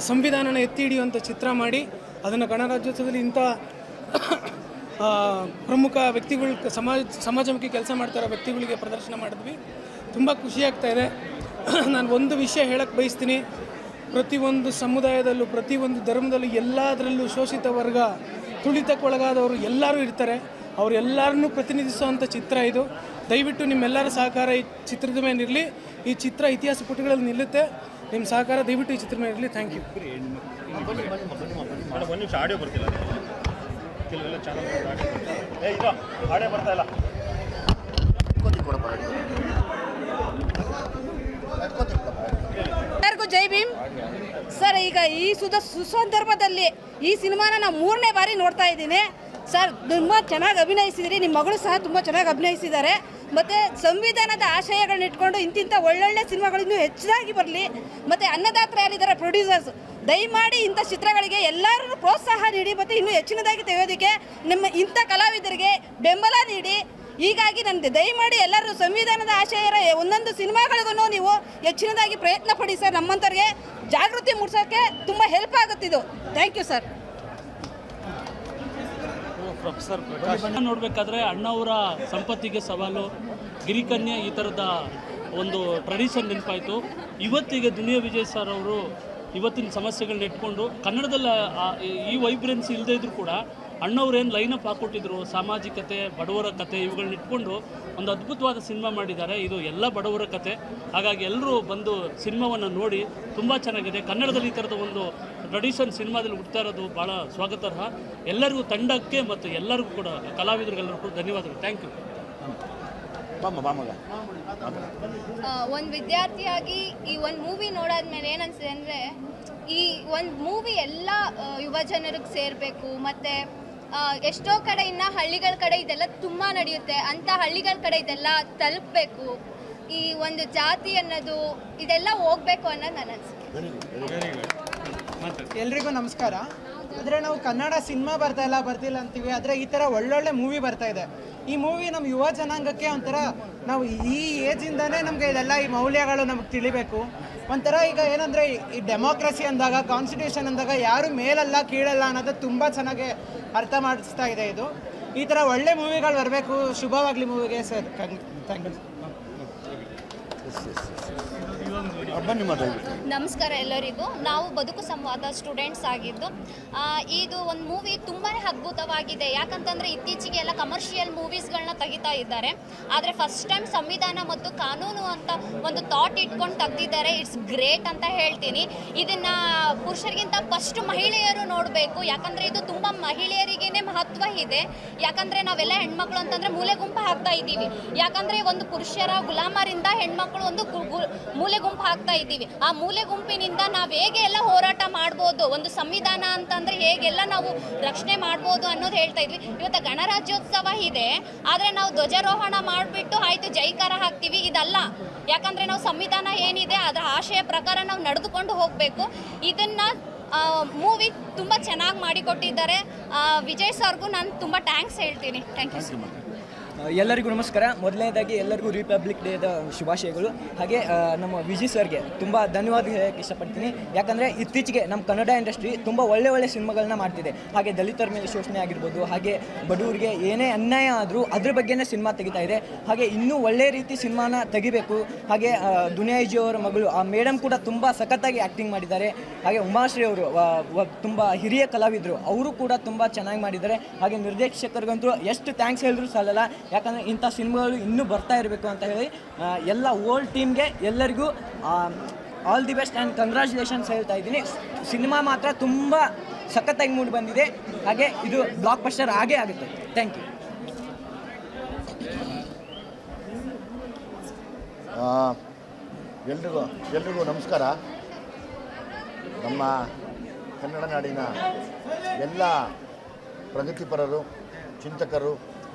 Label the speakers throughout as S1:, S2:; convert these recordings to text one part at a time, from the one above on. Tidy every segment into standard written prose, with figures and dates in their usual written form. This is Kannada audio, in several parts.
S1: ಸಂವಿಧಾನನ ಎತ್ತಿ ಹಿಡಿಯುವಂಥ ಚಿತ್ರ ಮಾಡಿ ಅದನ್ನು ಗಣರಾಜ್ಯೋತ್ಸವದಲ್ಲಿ ಇಂಥ ಪ್ರಮುಖ ವ್ಯಕ್ತಿಗಳು ಸಮಾಜಮುಖಿ ಕೆಲಸ ಮಾಡ್ತಾರೋ ವ್ಯಕ್ತಿಗಳಿಗೆ ಪ್ರದರ್ಶನ ಮಾಡಿದ್ವಿ. ತುಂಬ ಖುಷಿಯಾಗ್ತಾಯಿದೆ. ನಾನು ಒಂದು ವಿಷಯ ಹೇಳಕ್ಕೆ ಬಯಸ್ತೀನಿ. ಪ್ರತಿಯೊಂದು ಸಮುದಾಯದಲ್ಲೂ ಪ್ರತಿಯೊಂದು ಧರ್ಮದಲ್ಲೂ ಎಲ್ಲದರಲ್ಲೂ ಶೋಷಿತ ವರ್ಗ, ತುಳಿತಕ್ಕೊಳಗಾದವರು ಎಲ್ಲರೂ ಇರ್ತಾರೆ. ಅವರೆಲ್ಲರನ್ನೂ ಪ್ರತಿನಿಧಿಸುವಂಥ ಚಿತ್ರ ಇದು. ದಯವಿಟ್ಟು ನಿಮ್ಮೆಲ್ಲರ ಸಹಕಾರ ಈ ಚಿತ್ರದ ಮೇಲೆ ಇರಲಿ. ಈ ಚಿತ್ರ ಇತಿಹಾಸ ಪುಟಗಳಲ್ಲಿ ನಿಲ್ಲುತ್ತೆ. ನಿಮ್ಮ ಸಹಕಾರ ದಯವಿಟ್ಟು ಈ ಚಿತ್ರದ ಮೇಲೆ ಇರಲಿ. Thank you.
S2: ಆಡಿಯೋ ಬರ್ತಿಲ್ಲ, ಕೆಲವೆಲ್ಲ ಚಾನಲ್ ಆಡಿಯೋ ಬರ್ತಾ ಇಲ್ಲ.
S3: ಎಲ್ಲರಿಗೂ ಜೈ ಭೀಮ್ ಸರ್. ಈಗ ಈ ಸುಸಂದರ್ಭದಲ್ಲಿ ಈ ಸಿನಿಮಾನ ನಾವು 3ನೇ ಬಾರಿ ನೋಡ್ತಾ ಇದ್ದೀನಿ ಸರ್. ತುಂಬ ಚೆನ್ನಾಗಿ ಅಭಿನಯಿಸಿದಿರಿ. ನಿಮ್ಮ ಮಗಳು ಸಹ ತುಂಬ ಚೆನ್ನಾಗಿ ಅಭಿನಯಿಸಿದ್ದಾರೆ. ಮತ್ತು ಸಂವಿಧಾನದ ಆಶಯಗಳನ್ನ ಇಟ್ಕೊಂಡು ಇಂತಿಂಥ ಒಳ್ಳೊಳ್ಳೆ ಸಿನಿಮಾಗಳಿನ್ನೂ ಹೆಚ್ಚಾಗಿ ಬರಲಿ. ಮತ್ತು ಅನ್ನದಾತರು ಯಾರಿದ್ದಾರೆ ಪ್ರೊಡ್ಯೂಸರ್ಸ್, ದಯಮಾಡಿ ಇಂಥ ಚಿತ್ರಗಳಿಗೆ ಎಲ್ಲರೂ ಪ್ರೋತ್ಸಾಹ ನೀಡಿ ಮತ್ತು ಇನ್ನೂ ಹೆಚ್ಚಿನದಾಗಿ ತೆಗೆಯೋದಕ್ಕೆ ನಿಮ್ಮ ಇಂಥ ಕಲಾವಿದರಿಗೆ ಬೆಂಬಲ ನೀಡಿ. ಹೀಗಾಗಿ ನನಗೆ ದಯಮಾಡಿ ಎಲ್ಲರೂ ಸಂವಿಧಾನದ ಆಶಯ ಒಂದೊಂದು ಸಿನಿಮಾಗಳಿಗೂ ನೀವು ಹೆಚ್ಚಿನದಾಗಿ ಪ್ರಯತ್ನ ಪಡಿ ಸರ್. ನಮ್ಮಂಥವ್ರಿಗೆ ಜಾಗೃತಿ ಮೂಡಿಸೋಕ್ಕೆ ತುಂಬ ಹೆಲ್ಪ್ ಆಗುತ್ತಿದ್ದು. Thank you sir.
S4: Professor Prakash ನೋಡಬೇಕಾದ್ರೆ ಅಣ್ಣವರ ಸಂಪತ್ತಿಗೆ ಸವಾಲು, ಗಿರಿಕನ್ಯೆ ಈ ಥರದ ಒಂದು ಟ್ರೆಡಿಷನ್ ನೆನಪಾಯಿತು. ಇವತ್ತಿಗೆ ದುನಿಯಾ ವಿಜಯ್ ಸರ್ ಅವರು ಇವತ್ತಿನ ಸಮಸ್ಯೆಗಳನ್ನ ಇಟ್ಕೊಂಡು ಕನ್ನಡದಲ್ಲಿ ಈ ವೈಬ್ರೆನ್ಸಿ ಇಲ್ಲದೇ ಇದ್ರೂ ಕೂಡ ಅಣ್ಣವ್ರೇನು ಲೈನಪ್ ಹಾಕ್ಕೊಟ್ಟಿದ್ರು, ಸಾಮಾಜಿಕತೆ, ಬಡವರ ಕತೆ ಇವುಗಳನ್ನ ಇಟ್ಕೊಂಡು ಒಂದು ಅದ್ಭುತವಾದ ಸಿನಿಮಾ ಮಾಡಿದ್ದಾರೆ. ಇದು ಎಲ್ಲ ಬಡವರ ಕತೆ. ಹಾಗಾಗಿ ಎಲ್ಲರೂ ಬಂದು ಸಿನಿಮಾವನ್ನು ನೋಡಿ. ತುಂಬ ಚೆನ್ನಾಗಿದೆ. ಕನ್ನಡದಲ್ಲಿ ಈ ಥರದ ಒಂದು ಟ್ರೆಡಿಷನ್ ಸಿನಿಮಾದಲ್ಲಿ ಹುಡ್ತಾ ಇರೋದು ಭಾಳ ಸ್ವಾಗತಾರ್ಹ. ಎಲ್ಲರಿಗೂ, ತಂಡಕ್ಕೆ ಮತ್ತು ಎಲ್ಲರಿಗೂ ಕೂಡ ಕಲಾವಿದರಿಗೆಲ್ಲರಿಗೂ ಕೂಡ ಧನ್ಯವಾದಗಳು. Thank you.
S5: ಒಂದು ವಿದ್ಯಾರ್ಥಿಯಾಗಿ ಈ ಒಂದು ಮೂವಿ ನೋಡಾದ್ಮೇಲೆ ಏನನ್ಸಿದೆ ಅಂದರೆ, ಈ ಒಂದು ಮೂವಿ ಎಲ್ಲ ಯುವ ಜನರಿಗೆ ಸೇರಬೇಕು. ಮತ್ತು ಎಷ್ಟೋ ಕಡೆ ಇನ್ನು ಹಳ್ಳಿಗಳ ಕಡೆ ಇದೆಲ್ಲ ತುಂಬ ನಡೆಯುತ್ತೆ. ಅಂಥ ಹಳ್ಳಿಗಳ ಕಡೆ ಇದೆಲ್ಲ ತಲುಪಬೇಕು. ಈ ಒಂದು ಜಾತಿ ಅನ್ನೋದು ಇದೆಲ್ಲ ಹೋಗಬೇಕು ಅನ್ನೋದು ನನ್ನ ಅನಿಸಿಕೆ.
S6: ಎಲ್ರಿಗೂ ನಮಸ್ಕಾರ. ಆದರೆ ನಾವು ಕನ್ನಡ ಸಿನಿಮಾ ಬರ್ತಿಲ್ಲ ಅಂತೀವಿ. ಆದರೆ ಈ ಥರ ಒಳ್ಳೊಳ್ಳೆ ಮೂವಿ ಬರ್ತಾ ಇದೆ. ಈ ಮೂವಿ ನಮ್ಮ ಯುವ ಜನಾಂಗಕ್ಕೆ ಒಂಥರ, ನಾವು ಈ ಏಜಿಂದನೇ ನಮಗೆ ಇದೆಲ್ಲ ಈ ಮೌಲ್ಯಗಳು ನಮಗೆ ತಿಳಿಬೇಕು. ಒಂಥರ ಈಗ ಏನಂದರೆ, ಈ ಡೆಮೋಕ್ರಸಿ ಅಂದಾಗ, ಕಾನ್ಸ್ಟಿಟ್ಯೂಷನ್ ಅಂದಾಗ ಯಾರು ಮೇಲಲ್ಲ ಕೀಳಲ್ಲ ಅನ್ನೋದು ತುಂಬ ಚೆನ್ನಾಗಿ ಅರ್ಥ ಮಾಡಿಸ್ತಾ ಇದೆ ಇದು. ಈ ಥರ ಒಳ್ಳೆ ಮೂವಿಗಳು ಬರಬೇಕು. ಶುಭವಾಗಲಿ ಮೂವಿಗೆ ಸರ್. Thank you.
S5: ನಮಸ್ಕಾರ ಎಲ್ಲರಿಗೂ. ನಾವು ಬದುಕು ಸಂವಾದ ಸ್ಟೂಡೆಂಟ್ಸ್ ಆಗಿದ್ದು, ಇದು ಒಂದು ಮೂವಿ ತುಂಬಾ ಅದ್ಭುತವಾಗಿದೆ. ಯಾಕಂತಂದರೆ ಇತ್ತೀಚೆಗೆ ಎಲ್ಲ ಕಮರ್ಷಿಯಲ್ ಮೂವೀಸ್ಗಳನ್ನ ತೆಗಿತಾ ಇದ್ದಾರೆ. ಆದರೆ ಫಸ್ಟ್ ಟೈಮ್ ಸಂವಿಧಾನ ಮತ್ತು ಕಾನೂನು ಅಂತ ಒಂದು ಥಾಟ್ ಇಟ್ಕೊಂಡು ತೆಗ್ದಿದ್ದಾರೆ. ಇಟ್ಸ್ ಗ್ರೇಟ್ ಅಂತ ಹೇಳ್ತೀನಿ. ಇದನ್ನು ಪುರುಷರಿಗಿಂತ ಫಸ್ಟ್ ಮಹಿಳೆಯರು ನೋಡಬೇಕು. ಯಾಕಂದರೆ ಇದು ತುಂಬ ಮಹಿಳೆಯರಿಗೇ ಮಹತ್ವ ಇದೆ. ಯಾಕಂದರೆ ನಾವೆಲ್ಲ ಹೆಣ್ಮಕ್ಳು ಅಂತಂದರೆ ಮೂಲೆ ಗುಂಪು ಹಾಕ್ತಾ ಇದ್ದೀವಿ. ಯಾಕಂದರೆ ಒಂದು ಪುರುಷರ ಗುಲಾಮರಿಂದ ಹೆಣ್ಮಕ್ಳು ಒಂದು ಮೂಲೆ ಗುಂಪು ಹಾಕ್ತಾ ಇದ್ದೀವಿ. ಆ ಮೂಲೆ ಗುಂಪಿನಿಂದ ನಾವು ಹೇಗೆ ಎಲ್ಲ ಹೋರಾಟ ಮಾಡ್ಬೋದು, ಒಂದು ಸಂವಿಧಾನ ಅಂತಂದರೆ ಹೇಗೆಲ್ಲ ನಾವು ರಕ್ಷಣೆ ಮಾಡ್ಬೋದು ಅನ್ನೋದು ಹೇಳ್ತಾ ಇದ್ವಿ. ಇವತ್ತು ಗಣರಾಜ್ಯೋತ್ಸವ ಇದೆ, ಆದರೆ ನಾವು ಧ್ವಜಾರೋಹಣ ಮಾಡಿಬಿಟ್ಟು ಆಯಿತು ಜೈಕಾರ ಹಾಕ್ತೀವಿ, ಇದಲ್ಲ. ಯಾಕಂದರೆ ನಾವು ಸಂವಿಧಾನ ಏನಿದೆ ಅದರ ಆಶಯ ಪ್ರಕಾರ ನಾವು ನಡೆದುಕೊಂಡು ಹೋಗಬೇಕು. ಇದನ್ನು ಮೂವಿ ತುಂಬ ಚೆನ್ನಾಗಿ ಮಾಡಿಕೊಟ್ಟಿದ್ದಾರೆ. ವಿಜಯ್ ಸರ್ಗೂ ನಾನು ತುಂಬ ಥ್ಯಾಂಕ್ಸ್ ಹೇಳ್ತೀನಿ. Thank you.
S7: ಎಲ್ಲರಿಗೂ ನಮಸ್ಕಾರ. ಮೊದಲನೇದಾಗಿ ಎಲ್ಲರಿಗೂ ರಿಪಬ್ಲಿಕ್ ಡೇದ ಶುಭಾಶಯಗಳು. ಹಾಗೆ ನಮ್ಮ ವಿಜಯ್ ಸರ್ಗೆ ತುಂಬ ಧನ್ಯವಾದ ಹೇಳೋಕ್ಕೆ ಇಷ್ಟಪಡ್ತೀನಿ. ಯಾಕಂದರೆ ಇತ್ತೀಚೆಗೆ ನಮ್ಮ ಕನ್ನಡ ಇಂಡಸ್ಟ್ರಿ ತುಂಬ ಒಳ್ಳೆ ಸಿನಿಮಾಗಳನ್ನ ಮಾಡ್ತಿದೆ. ಹಾಗೆ ದಲಿತರ ಮೇಲೆ ಶೋಷಣೆ ಆಗಿರ್ಬೋದು, ಹಾಗೆ ಬಡವರಿಗೆ ಏನೇ ಅನ್ಯಾಯ ಆದರೂ ಅದ್ರ ಬಗ್ಗೆನೇ ಸಿನಿಮಾ ತೆಗಿತಾ ಇದೆ. ಹಾಗೆ ಇನ್ನೂ ಒಳ್ಳೆಯ ರೀತಿ ಸಿನಿಮಾನ ತೆಗಿಬೇಕು. ಹಾಗೆ ದುನಿಯಾ ವಿಜಯ್ ಅವರ ಮಗಳು ಆ ಮೇಡಮ್ ಕೂಡ ತುಂಬ ಸಖತ್ತಾಗಿ ಆ್ಯಕ್ಟಿಂಗ್ ಮಾಡಿದ್ದಾರೆ. ಹಾಗೆ ಉಮಾಶ್ರೀ ಅವರು ತುಂಬ ಹಿರಿಯ ಕಲಾವಿದರು, ಅವರು ಕೂಡ ತುಂಬ ಚೆನ್ನಾಗಿ ಮಾಡಿದ್ದಾರೆ. ಹಾಗೆ ನಿರ್ದೇಶಕರಿಗಂತೂ ಎಷ್ಟು ಥ್ಯಾಂಕ್ಸ್ ಹೇಳಿದ್ರು ಸಾಲಲ್ಲ. ಯಾಕಂದರೆ ಇಂಥ ಸಿನಿಮಾಗಳು ಇನ್ನೂ ಬರ್ತಾ ಇರಬೇಕು ಅಂತ ಹೇಳಿ ಎಲ್ಲ ಓಲ್ಡ್ ಟೀಮ್ಗೆ ಎಲ್ಲರಿಗೂ all the best and congratulations ಹೇಳ್ತಾ ಇದ್ದೀನಿ. ಸಿನಿಮಾ ಮಾತ್ರ ತುಂಬ ಸಖತ್ತಾಗಿ ಮೂಡಿ ಬಂದಿದೆ. ಹಾಗೆ ಇದು ಬ್ಲಾಕ್ ಬಸ್ಟರ್ ಆಗೇ ಆಗುತ್ತೆ. Thank you.
S8: ಎಲ್ರಿಗೂ ನಮಸ್ಕಾರ. ನಮ್ಮ ಕನ್ನಡ ನಾಡಿನ ಎಲ್ಲ ಪ್ರಗತಿಪರರು, ಚಿಂತಕರು,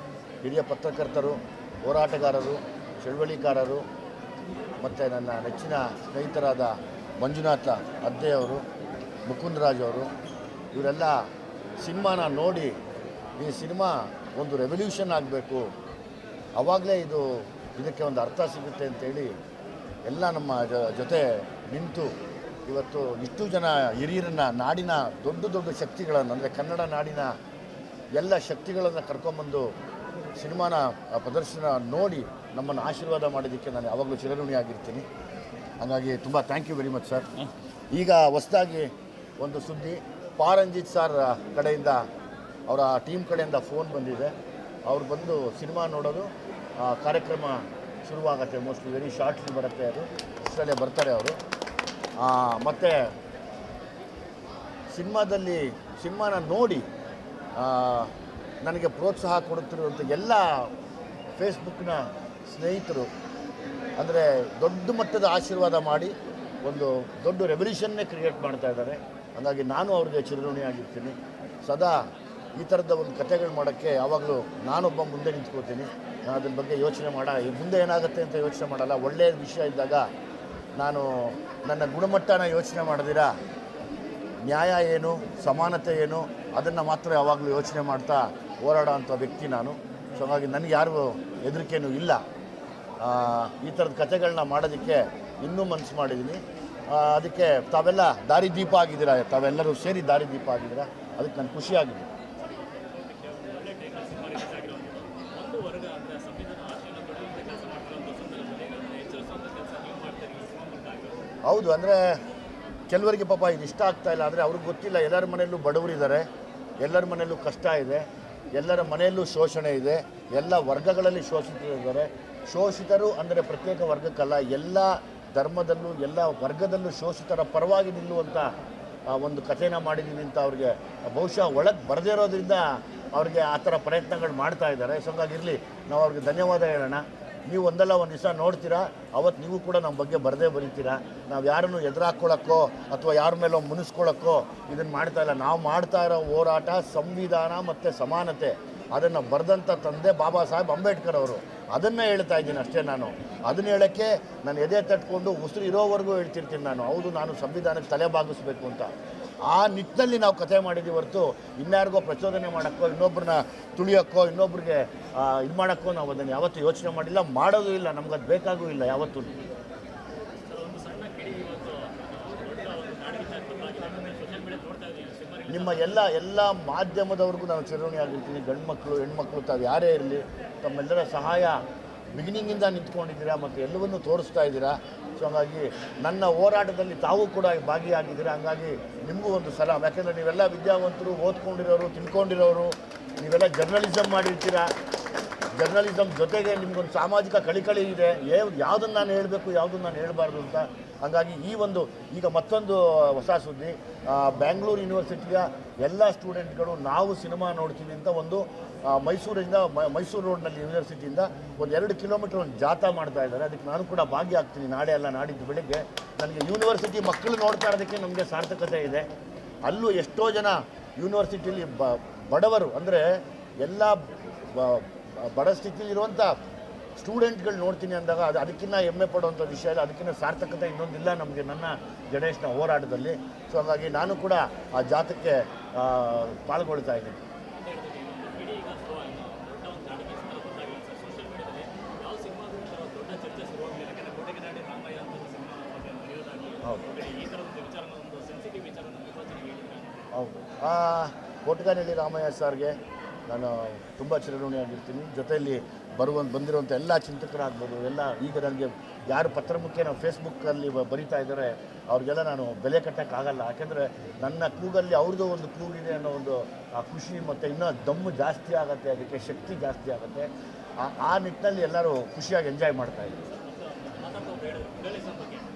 S8: ಹಿರಿಯ ಪತ್ರಕರ್ತರು, ಹೋರಾಟಗಾರರು, ಚಳವಳಿಕಾರರು ಮತ್ತು ನನ್ನ ನೆಚ್ಚಿನ ಸ್ನೇಹಿತರಾದ ಮಂಜುನಾಥ ಅದ್ದೆಯವರು, ಮುಕುಂದರಾಜ್ ಅವರು, ಇವರೆಲ್ಲ ಸಿನಿಮಾನ ನೋಡಿ ಈ ಸಿನಿಮಾ ಒಂದು ರೆವಲ್ಯೂಷನ್ ಆಗಬೇಕು, ಆವಾಗಲೇ ಇದಕ್ಕೆ ಒಂದು ಅರ್ಥ ಸಿಗುತ್ತೆ ಅಂತೇಳಿ ಎಲ್ಲ ನಮ್ಮ ಜೊತೆ ನಿಂತು ಇವತ್ತು ಇಷ್ಟು ಜನ ಹಿರಿಯರನ್ನ ನಾಡಿನ ದೊಡ್ಡ ದೊಡ್ಡ ಶಕ್ತಿಗಳನ್ನು ಅಂದರೆ ಕನ್ನಡ ನಾಡಿನ ಎಲ್ಲ ಶಕ್ತಿಗಳನ್ನು ಕರ್ಕೊಂಬಂದು ಸಿನಿಮಾನ ಪ್ರದರ್ಶನ ನೋಡಿ ನಮ್ಮನ್ನು ಆಶೀರ್ವಾದ ಮಾಡಿದ್ದಕ್ಕೆ ನಾನು ಯಾವಾಗಲೂ ಚಿರಋಣಿಯಾಗಿರ್ತೀನಿ. ಹಾಗಾಗಿ ತುಂಬ thank you very much sir. ಈಗ ಹೊಸದಾಗಿ ಒಂದು ಸುದ್ದಿ, ಪಾರಂಜಿತ್ ಸರ್ ಕಡೆಯಿಂದ ಅವರ ಟೀಮ್ ಕಡೆಯಿಂದ ಫೋನ್ ಬಂದಿದೆ. ಅವ್ರು ಬಂದು ಸಿನಿಮಾ ನೋಡೋದು ಕಾರ್ಯಕ್ರಮ ಶುರುವಾಗತ್ತೆ. ಮೋಸ್ಟ್ಲಿ ವೆರಿ ಶಾರ್ಟ್ಲಿ ಬರುತ್ತೆ, ಅದು ಇಷ್ಟರಲ್ಲೇ ಬರ್ತಾರೆ ಅವರು. ಮತ್ತು ಸಿನಿಮಾನ ನೋಡಿ ನನಗೆ ಪ್ರೋತ್ಸಾಹ ಕೊಡುತ್ತಿರುವಂಥ ಎಲ್ಲ ಫೇಸ್ಬುಕ್ನ ಸ್ನೇಹಿತರು ಅಂದರೆ ದೊಡ್ಡ ಮಟ್ಟದ ಆಶೀರ್ವಾದ ಮಾಡಿ ಒಂದು ದೊಡ್ಡ ರೆವಲ್ಯೂಷನ್ನೇ ಕ್ರಿಯೇಟ್ ಮಾಡ್ತಾ ಇದ್ದಾರೆ. ಹಾಗಾಗಿ ನಾನು ಅವ್ರಿಗೆ ಚಿರಋಣಿಯಾಗಿರ್ತೀನಿ. ಸದಾ ಈ ಥರದ ಒಂದು ಕಥೆಗಳು ಮಾಡೋಕ್ಕೆ ಯಾವಾಗಲೂ ನಾನೊಬ್ಬ ಮುಂದೆ ನಿಂತ್ಕೋತೀನಿ. ನಾನು ಅದ್ರ ಬಗ್ಗೆ ಯೋಚನೆ ಮುಂದೆ ಏನಾಗುತ್ತೆ ಅಂತ ಯೋಚನೆ ಮಾಡಲ್ಲ. ಒಳ್ಳೆಯ ವಿಷಯ ಇದ್ದಾಗ ನಾನು ನನ್ನ ಗುಣಮಟ್ಟನ ಯೋಚನೆ ಮಾಡದಿರ ನ್ಯಾಯ ಏನು, ಸಮಾನತೆ ಏನು, ಅದನ್ನು ಮಾತ್ರ ಯಾವಾಗಲೂ ಯೋಚನೆ ಮಾಡ್ತಾ ಹೋರಾಡೋ ಅಂಥ ವ್ಯಕ್ತಿ ನಾನು. ಸೊ ಹಾಗಾಗಿ ನನಗೆ ಯಾರಿಗೂ ಹೆದರಿಕೆನೂ ಇಲ್ಲ. ಈ ಥರದ ಕಥೆಗಳನ್ನ ಮಾಡೋದಕ್ಕೆ ಇನ್ನೂ ಮನಸ್ಸು ಮಾಡಿದ್ದೀನಿ. ಅದಕ್ಕೆ ತಾವೆಲ್ಲ ದಾರಿದೀಪ ಆಗಿದ್ದೀರಾ, ತಾವೆಲ್ಲರೂ ಸೇರಿ ದಾರಿದೀಪ ಆಗಿದ್ದೀರಾ. ಅದಕ್ಕೆ ನಾನು ಖುಷಿಯಾಗಿದ್ದೀನಿ. ಹೌದು, ಅಂದರೆ ಕೆಲವರಿಗೆ ಪಾಪ ಇದು ಇಷ್ಟ ಆಗ್ತಾಯಿಲ್ಲ. ಆದರೆ ಅವ್ರಿಗೆ ಗೊತ್ತಿಲ್ಲ, ಎಲ್ಲರ ಮನೆಯಲ್ಲೂ ಬಡವರಿದ್ದಾರೆ, ಎಲ್ಲರ ಮನೆಯಲ್ಲೂ ಕಷ್ಟ ಇದೆ, ಎಲ್ಲರ ಮನೆಯಲ್ಲೂ ಶೋಷಣೆ ಇದೆ, ಎಲ್ಲ ವರ್ಗಗಳಲ್ಲಿ ಶೋಷಿತರಿದ್ದಾರೆ. ಶೋಷಿತರು ಅಂದರೆ ಪ್ರತ್ಯೇಕ ವರ್ಗಕ್ಕಲ್ಲ, ಎಲ್ಲ ಧರ್ಮದಲ್ಲೂ ಎಲ್ಲ ವರ್ಗದಲ್ಲೂ ಶೋಷಿತರ ಪರವಾಗಿ ನಿಲ್ಲುವಂಥ ಒಂದು ಕಥೆನ ಮಾಡಿದ್ದೀನಿ ಅಂತ ಅವ್ರಿಗೆ ಬಹುಶಃ ಒಳಗೆ ಬರದೇ ಇರೋದ್ರಿಂದ ಅವ್ರಿಗೆ ಆ ಥರ ಪ್ರಯತ್ನಗಳು ಮಾಡ್ತಾ ಇದ್ದಾರೆ. ಸೊ ಹಾಗಾಗಿರಲಿ, ನಾವು ಅವ್ರಿಗೆ ಧನ್ಯವಾದ ಹೇಳೋಣ. ನೀವು ಒಂದಲ್ಲ ಒಂದು ದಿವಸ ನೋಡ್ತೀರಾ, ಅವತ್ತು ನೀವು ಕೂಡ ನಮ್ಮ ಬಗ್ಗೆ ಬರದೇ ಬರೀತೀರಾ. ನಾವು ಯಾರನ್ನು ಎದುರಾಕೊಳ್ಳೋಕ್ಕೋ ಅಥವಾ ಯಾರ ಮೇಲೋ ಮುನಿಸ್ಕೊಳ್ಳೋಕ್ಕೋ ಇದನ್ನು ಮಾಡ್ತಾ ಇಲ್ಲ. ನಾವು ಮಾಡ್ತಾ ಇರೋ ಹೋರಾಟ ಸಂವಿಧಾನ ಮತ್ತು ಸಮಾನತೆ, ಅದನ್ನು ಬರೆದಂಥ ತಂದೆ ಬಾಬಾ ಸಾಹೇಬ್ ಅಂಬೇಡ್ಕರ್ ಅವರು. ಅದನ್ನೇ ಹೇಳ್ತಾ ಇದ್ದೀನಿ ಅಷ್ಟೇ. ನಾನು ಅದನ್ನು ಹೇಳೋಕ್ಕೆ ನಾನು ಎದೆ ತಟ್ಕೊಂಡು ಉಸಿರು ಇರೋವರೆಗೂ ಹೇಳ್ತಿರ್ತೀನಿ ನಾನು. ಹೌದು, ನಾನು ಸಂವಿಧಾನಕ್ಕೆ ತಲೆ ಬಾಗಿಸ್ಬೇಕು ಅಂತ. ಆ ನಿಟ್ಟಿನಲ್ಲಿ ನಾವು ಕಥೆ ಮಾಡಿದ್ದೀವಿ ಹೊರತು ಇನ್ಯಾರಿಗೋ ಪ್ರಚೋದನೆ ಮಾಡೋಕ್ಕೋ, ಇನ್ನೊಬ್ಬರನ್ನ ತುಳಿಯೋಕ್ಕೋ, ಇನ್ನೊಬ್ರಿಗೆ ಇದು ಮಾಡೋಕ್ಕೋ ನಾವು ಅದನ್ನು ಯಾವತ್ತೂ ಯೋಚನೆ ಮಾಡಿಲ್ಲ, ಮಾಡೋದು ಇಲ್ಲ. ನಮ್ಗೆ ಅದು ಬೇಕಾಗೂ ಇಲ್ಲ ಯಾವತ್ತೂ. ನಿಮ್ಮ ಎಲ್ಲ ಮಾಧ್ಯಮದವ್ರಿಗೂ ನಾನು ಚಿರಋಣಿಯಾಗಿರ್ತೀನಿ. ಗಂಡು ಮಕ್ಕಳು, ಹೆಣ್ಮಕ್ಳು, ತಾವು ಯಾರೇ ಇರಲಿ, ತಮ್ಮೆಲ್ಲರ ಸಹಾಯ ಬಿಗಿನಿಂಗಿಂದ ನಿಂತ್ಕೊಂಡಿದ್ದೀರಾ ಮತ್ತು ಎಲ್ಲವನ್ನೂ ತೋರಿಸ್ತಾ ಇದ್ದೀರಾ. ಸೊ ಹಾಗಾಗಿ ನನ್ನ ಹೋರಾಟದಲ್ಲಿ ತಾವು ಕೂಡ ಭಾಗಿಯಾಗಿದ್ದೀರಾ. ಹಂಗಾಗಿ ನಿಮಗೂ ಒಂದು ಸಲಾಮ್. ಯಾಕೆಂದರೆ ನೀವೆಲ್ಲ ವಿದ್ಯಾವಂತರು, ಓದ್ಕೊಂಡಿರೋರು, ತಿಳ್ಕೊಂಡಿರೋರು, ನೀವೆಲ್ಲ ಜರ್ನಲಿಸಮ್ ಮಾಡಿರ್ತೀರಾ. ಜರ್ನಲಿಸಮ್ ಜೊತೆಗೆ ನಿಮಗೊಂದು ಸಾಮಾಜಿಕ ಕಳಿಕಳಿ ಇದೆ, ಯಾವುದನ್ನು ನಾನು ಹೇಳಬೇಕು, ಯಾವುದನ್ನು ನಾನು ಹೇಳಬಾರ್ದು ಅಂತ. ಹಾಗಾಗಿ ಈಗ ಮತ್ತೊಂದು ಹೊಸ ಸುದ್ದಿ, ಬ್ಯಾಂಗ್ಳೂರು ಯೂನಿವರ್ಸಿಟಿಯ ಎಲ್ಲ ಸ್ಟೂಡೆಂಟ್ಗಳು ನಾವು ಸಿನಿಮಾ ನೋಡ್ತೀವಿ ಅಂತ ಒಂದು ಮೈಸೂರು ರೋಡ್ನಲ್ಲಿ ಯೂನಿವರ್ಸಿಟಿಯಿಂದ ಒಂದು 2 ಕಿಲೋಮೀಟ್ರ್ ಒಂದು ಜಾಥಾ ಮಾಡ್ತಾ ಇದ್ದಾರೆ. ಅದಕ್ಕೆ ನಾನು ಕೂಡ ಭಾಗಿಯಾಗ್ತೀನಿ ನಾಳೆ ಅಲ್ಲ ನಾಡಿದ್ದು ಬೆಳಗ್ಗೆ. ನನಗೆ ಯೂನಿವರ್ಸಿಟಿ ಮಕ್ಕಳು ನೋಡ್ತಾ ಇರೋದಕ್ಕೆ ನಮಗೆ ಸಾರ್ಥಕತೆ ಇದೆ. ಅಲ್ಲೂ ಎಷ್ಟೋ ಜನ ಯೂನಿವರ್ಸಿಟಿಯಲ್ಲಿ ಬಡವರು, ಅಂದರೆ ಎಲ್ಲ ಬಡ ಸ್ಥಿತಿಲಿರುವಂಥ ಸ್ಟೂಡೆಂಟ್ಗಳು ನೋಡ್ತೀನಿ ಅಂದಾಗ ಅದಕ್ಕಿಂತ ಹೆಮ್ಮೆ ಪಡುವಂಥ ವಿಷಯ ಇಲ್ಲ, ಅದಕ್ಕಿಂತ ಸಾರ್ಥಕತೆ ಇನ್ನೊಂದಿಲ್ಲ ನಮಗೆ ನನ್ನ ಗಣೇಶನ ಹೋರಾಟದಲ್ಲಿ. ಸೊ ಹಾಗಾಗಿ ನಾನು ಕೂಡ ಆ ಜಾಥಕ್ಕೆ ಪಾಲ್ಗೊಳ್ತಾ ಇದ್ದೀನಿ. ಹೌದು, ಕೋಟಗಾನಹಳ್ಳಿ ರಾಮಯ್ಯ ಸರ್ಗೆ ನಾನು ತುಂಬ ಚಿರಋಣಿಯಾಗಿರ್ತೀನಿ. ಜೊತೆಯಲ್ಲಿ ಬಂದಿರುವಂಥ ಎಲ್ಲ ಚಿಂತಕರಾಗ್ಬೋದು, ಎಲ್ಲ ಈಗ ನನಗೆ ಯಾರು ಪತ್ರಮುಖೆ ನಾವು ಫೇಸ್ಬುಕ್ಕಲ್ಲಿ ಬರಿತಾ ಇದ್ದಾರೆ ಅವ್ರಿಗೆಲ್ಲ ನಾನು ಬೆಲೆ ಕಟ್ಟೋಕ್ಕಾಗಲ್ಲ. ಯಾಕೆಂದರೆ ನನ್ನ ಕೂಗಲ್ಲಿ ಅವ್ರದ್ದು ಒಂದು ಕೂಗಿದೆ ಅನ್ನೋ ಒಂದು ಖುಷಿ ಮತ್ತು ಇನ್ನೂ ದಮ್ಮು ಜಾಸ್ತಿ ಆಗುತ್ತೆ, ಅದಕ್ಕೆ ಶಕ್ತಿ ಜಾಸ್ತಿ ಆಗುತ್ತೆ. ಆ ನಿಟ್ಟಿನಲ್ಲಿ ಎಲ್ಲರೂ ಖುಷಿಯಾಗಿ ಎಂಜಾಯ್ ಮಾಡ್ತಾಯಿದ್ರು.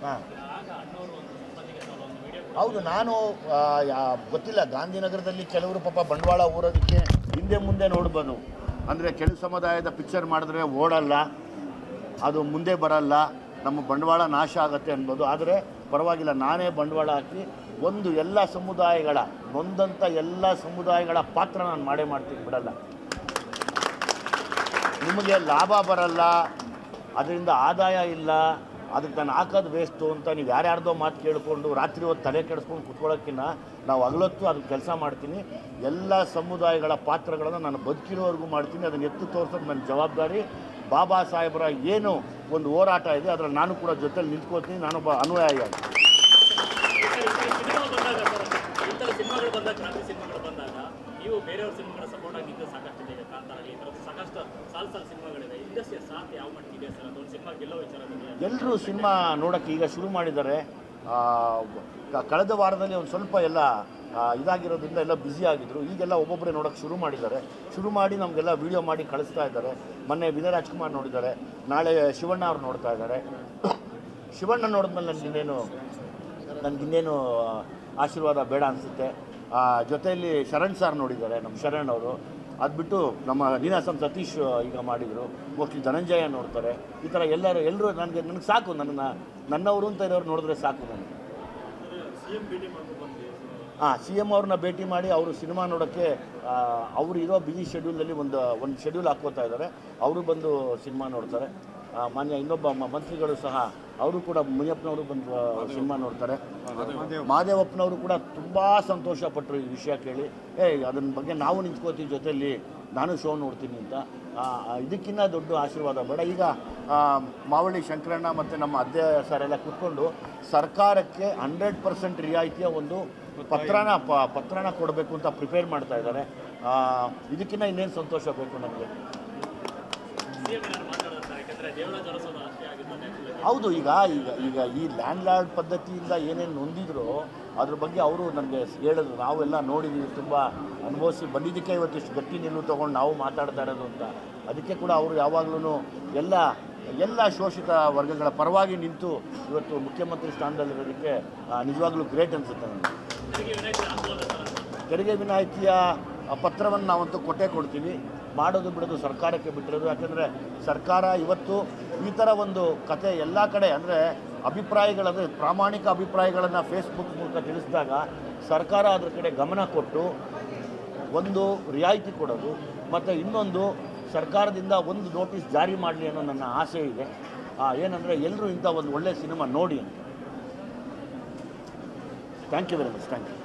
S8: ಹಾಂ, ಹೌದು, ನಾನು ಗೊತ್ತಿಲ್ಲ, ಗಾಂಧಿನಗರದಲ್ಲಿ ಕೆಲವರು ಪಾಪ ಬಂಡವಾಳ ಊರೋದಕ್ಕೆ ಹಿಂದೆ ಮುಂದೆ ನೋಡ್ಬೋದು. ಅಂದರೆ ಕೆಲವು ಸಮುದಾಯದ ಪಿಕ್ಚರ್ ಮಾಡಿದ್ರೆ ಓಡಲ್ಲ, ಅದು ಮುಂದೆ ಬರಲ್ಲ, ನಮ್ಮ ಬಂಡವಾಳ ನಾಶ ಆಗುತ್ತೆ ಅನ್ಬೋದು. ಆದರೆ ಪರವಾಗಿಲ್ಲ, ನಾನೇ ಬಂಡವಾಳ ಹಾಕಿ ಎಲ್ಲ ಸಮುದಾಯಗಳ ನೊಂದಂಥ ಎಲ್ಲ ಸಮುದಾಯಗಳ ಪಾತ್ರ ನಾನು ಮಾಡ್ತೀನಿ, ಬಿಡಲ್ಲ. ನಿಮಗೆ ಲಾಭ ಬರಲ್ಲ, ಅದರಿಂದ ಆದಾಯ ಇಲ್ಲ, ಅದಕ್ಕೆ ನಾನು ಹಾಕೋದು ವೇಸ್ಟು ಅಂತ ನೀವು ಯಾರ್ಯಾರ್ದೋ ಮಾತು ಕೇಳಿಕೊಂಡು ರಾತ್ರಿ ಹೊತ್ತು ತಲೆ ಕೆಡಿಸ್ಕೊಂಡು ಕುತ್ಕೊಳ್ಳೋಕ್ಕಿಂತ ನಾವು ಹಗಲೊತ್ತು ಅದು ಕೆಲಸ ಮಾಡ್ತೀನಿ. ಎಲ್ಲ ಸಮುದಾಯಗಳ ಪಾತ್ರಗಳನ್ನು ನಾನು ಬದುಕಿರೋವರೆಗೂ ಮಾಡ್ತೀನಿ. ಅದನ್ನು ಎತ್ತು ತೋರಿಸೋದು ನನ್ನ ಜವಾಬ್ದಾರಿ. ಬಾಬಾ ಸಾಹೇಬರ ಏನು ಒಂದು ಹೋರಾಟ ಇದೆ ಅದರಲ್ಲಿ ನಾನು ಕೂಡ ಜೊತೆಲಿ ನಿಂತ್ಕೋತೀನಿ. ನಾನೊಬ್ಬ ಅನುಯಾಯಿಯಾಗಿ
S4: ಸಿನಿಮಾಗಳ ಸಪೋರ್ಟ್ ಆಗಿದ್ದು ಸಾಕಷ್ಟಿದೆ. ಈಗ ಕಾಂತಾರಲ್ಲಿ ಈ ಥರದ್ದು ಸಾಕಷ್ಟು ಸಾಲು ಸಿನಿಮಾಗಳಿದೆ. ಇಂಡಸ್ಟ್ರಿಯ ಸಾಥ್ ಯಾವ ಮಟ್ಟಿಗೆ ಸರ್ ಅದೊಂದು ಸಿನಿಮಾ ಗೆಲ್ಲೋ ವಿಚಾರದಲ್ಲಿ
S8: ಎಲ್ಲರೂ ಸಿನಿಮಾ ನೋಡೋಕ್ಕೆ ಈಗ ಶುರು ಮಾಡಿದ್ದಾರೆ. ಕಳೆದ ವಾರದಲ್ಲಿ ಒಂದು ಸ್ವಲ್ಪ ಎಲ್ಲ ಇದಾಗಿರೋದ್ರಿಂದ ಎಲ್ಲ ಬ್ಯುಸಿ ಆಗಿದ್ದರು. ಈಗೆಲ್ಲ ಒಬ್ಬೊಬ್ಬರೇ ನೋಡೋಕ್ಕೆ ಶುರು ಮಾಡಿದ್ದಾರೆ. ಶುರು ಮಾಡಿ ನಮಗೆಲ್ಲ ವೀಡಿಯೋ ಮಾಡಿ ಕಳಿಸ್ತಾ ಇದ್ದಾರೆ. ಮೊನ್ನೆ ವಿನಯ್ ರಾಜ್ಕುಮಾರ್ ನೋಡಿದ್ದಾರೆ, ನಾಳೆ ಶಿವಣ್ಣ ಅವ್ರು ನೋಡ್ತಾ ಇದ್ದಾರೆ. ಶಿವಣ್ಣ ನೋಡಿದ್ಮೇಲೆ ನನಗಿನ್ನೇನು ಆಶೀರ್ವಾದ ಬೇಡ ಅನಿಸುತ್ತೆ. ಜೊತೆಯಲ್ಲಿ ಶರಣ್ ಸಾರ್ ನೋಡಿದ್ದಾರೆ, ನಮ್ಮ ಶರಣ್ ಅವರು. ಅದು ಬಿಟ್ಟು ನಮ್ಮ ನೀನಾಸಂ ಸತೀಶ್ ಈಗ ಮಾಡಿದರು. ಮೋಸ್ಟ್ಲಿ ಧನಂಜಯ ನೋಡ್ತಾರೆ. ಈ ಥರ ಎಲ್ಲರೂ ನನಗೆ ಸಾಕು, ನನ್ನವರು ಅಂತ ಇರೋರು ನೋಡಿದ್ರೆ ಸಾಕು ನನಗೆ. CM ಅವ್ರನ್ನ ಭೇಟಿ ಮಾಡಿ ಅವರು ಸಿನಿಮಾ ನೋಡೋಕ್ಕೆ ಅವರು ಇರೋ ಬಿಸಿ ಶೆಡ್ಯೂಲಲ್ಲಿ ಒಂದು ಶೆಡ್ಯೂಲ್ ಹಾಕ್ಕೋತಾ ಇದ್ದಾರೆ. ಅವರು ಬಂದು ಸಿನಿಮಾ ನೋಡ್ತಾರೆ. ಮಾನ್ಯ ಇನ್ನೊಬ್ಬ ಮಂತ್ರಿಗಳು ಸಹ ಅವರು ಕೂಡ ಮುನಿಯಪ್ಪನವರು ಬಂದು ಸಿನಿಮಾ ನೋಡ್ತಾರೆ. ಮಹದೇವಪ್ಪನವರು ಕೂಡ ತುಂಬ ಸಂತೋಷಪಟ್ಟರು ಈ ವಿಷಯ ಕೇಳಿ. ಅದನ್ನ ಬಗ್ಗೆ ನಾವು ನಿಂತ್ಕೋತೀವಿ ಜೊತೆಯಲ್ಲಿ, ನಾನು ಶೋ ನೋಡ್ತೀನಿ ಅಂತ. ಇದಕ್ಕಿಂತ ದೊಡ್ಡ ಆಶೀರ್ವಾದ ಬೇಡ. ಈಗ ಮಾವಳ್ಳಿ ಶಂಕರಣ್ಣ ಮತ್ತು ನಮ್ಮ ಅಧ್ಯಕ್ಷ ಸರ್ ಎಲ್ಲ ಕೂತ್ಕೊಂಡು ಸರ್ಕಾರಕ್ಕೆ 100% ರಿಯಾಯಿತಿಯ ಒಂದು ಪತ್ರನ ಕೊಡಬೇಕು ಅಂತ ಪ್ರಿಪೇರ್ ಮಾಡ್ತಾ ಇದ್ದಾರೆ. ಇದಕ್ಕಿಂತ ಇನ್ನೇನು ಸಂತೋಷ ಬೇಕು ನನಗೆ. ಹೌದು, ಈಗ ಈ ಲ್ಯಾಂಡ್ ಪದ್ಧತಿಯಿಂದ ಏನೇನು ನೊಂದಿದ್ರು ಅದ್ರ ಬಗ್ಗೆ ಅವರು ನನಗೆ ಹೇಳಿದ್ರು. ನಾವೆಲ್ಲ ನೋಡಿದ್ದೀವಿ, ತುಂಬ ಅನುಭವಿಸಿ ಬಂದಿದ್ದಕ್ಕೆ ಇವತ್ತು ಇಷ್ಟು ಗಟ್ಟಿ ನಿಲುವು ತೊಗೊಂಡು ನಾವು ಮಾತಾಡ್ತಾ ಇರೋದು ಅಂತ. ಅದಕ್ಕೆ ಕೂಡ ಅವರು ಯಾವಾಗಲೂ ಎಲ್ಲ ಶೋಷಿತ ವರ್ಗಗಳ ಪರವಾಗಿ ನಿಂತು ಇವತ್ತು ಮುಖ್ಯಮಂತ್ರಿ ಸ್ಥಾನದಲ್ಲಿರೋದಕ್ಕೆ ನಿಜವಾಗ್ಲೂ ಗ್ರೇಟ್ ಅನಿಸುತ್ತೆ ನನಗೆ. ತೆರಿಗೆ ವಿನಾಯಿತಿಯ ಪತ್ರವನ್ನು ನಾವಂತೂ ಕೊಡ್ತೀವಿ. ಮಾಡೋದು ಬಿಡೋದು ಸರ್ಕಾರಕ್ಕೆ ಬಿಟ್ಟಿರೋದು. ಯಾಕೆಂದರೆ ಸರ್ಕಾರ ಇವತ್ತು ಈ ಥರ ಒಂದು ಕತೆ ಎಲ್ಲ ಕಡೆ ಅಂದರೆ ಅಭಿಪ್ರಾಯಗಳಂದರೆ ಪ್ರಾಮಾಣಿಕ ಅಭಿಪ್ರಾಯಗಳನ್ನು ಫೇಸ್ಬುಕ್ ಮೂಲಕ ತಿಳಿಸಿದಾಗ ಸರ್ಕಾರ ಅದ್ರ ಕಡೆ ಗಮನ ಕೊಟ್ಟು ಒಂದು ರಿಯಾಯಿತಿ ಕೊಡೋದು, ಮತ್ತು ಇನ್ನೊಂದು ಸರ್ಕಾರದಿಂದ ಒಂದು ನೋಟಿಸ್ ಜಾರಿ ಮಾಡಲಿ ಅನ್ನೋ ನನ್ನ ಆಸೆ ಇದೆ. ಏನಂದರೆ ಎಲ್ಲರೂ ಇಂಥ ಒಂದು ಒಳ್ಳೆಯ ಸಿನಿಮಾ ನೋಡಿ ಅಂತ. Thank you very much. Thank you.